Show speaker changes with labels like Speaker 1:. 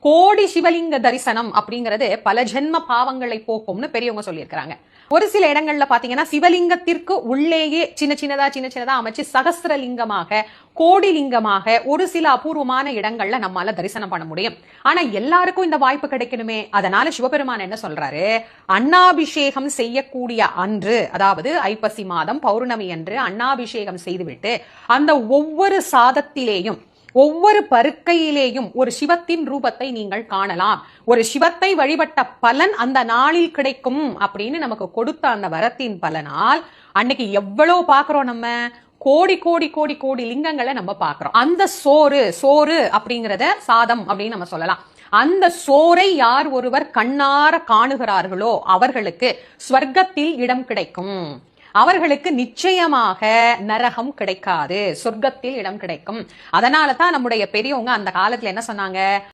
Speaker 1: கோடி சிவலிங்க தரிசனம் அப்படிங்கிறது பல ஜென்ம பாவங்களை போக்கும்னு பெரியவங்க சொல்லியிருக்கிறாங்க. ஒரு சில இடங்கள்ல பாத்தீங்கன்னா சிவலிங்கத்திற்கு உள்ளேயே சின்ன சின்னதா அமைச்சு சகஸ்ரலிங்கமாக கோடி லிங்கமாக ஒரு சில அபூர்வமான இடங்கள்ல நம்மால தரிசனம் பண்ண முடியும். ஆனா எல்லாருக்கும் இந்த வாய்ப்பு கிடைக்கணுமே. அதனால சிவபெருமான் என்ன சொல்றாரு, அன்னாபிஷேகம் செய்யக்கூடிய அன்று, அதாவது ஐப்பசி மாதம் பௌர்ணமி அன்று அன்னாபிஷேகம் செய்துவிட்டு அந்த ஒவ்வொரு சாதத்திலேயும் ஒவ்வொரு பருக்கையிலேயும் ஒரு சிவத்தின் ரூபத்தை நீங்கள் காணலாம். ஒரு சிவத்தை வழிபட்ட பலன் அந்த நாளில் கிடைக்கும் அப்படின்னு நமக்கு கொடுத்த அந்த வரத்தின் பலனால் அன்னைக்கு எவ்வளவு பாக்குறோம், நம்ம கோடி கோடி கோடி கோடி லிங்கங்களை நம்ம பாக்குறோம். அந்த சோறு அப்படிங்கறத சாதம் அப்படின்னு நம்ம சொல்லலாம். அந்த சோரை யார் ஒருவர் கண்ணார காணுகிறார்களோ அவர்களுக்கு ஸ்வர்க்கத்தில் இடம் கிடைக்கும். அவர்களுக்கு நிச்சயமாக நரகம் கிடைக்காது, சொர்க்கத்தில் இடம் கிடைக்கும். அதனாலதான் நம்முடைய பெரியவங்க அந்த காலத்துல என்ன சொன்னாங்க,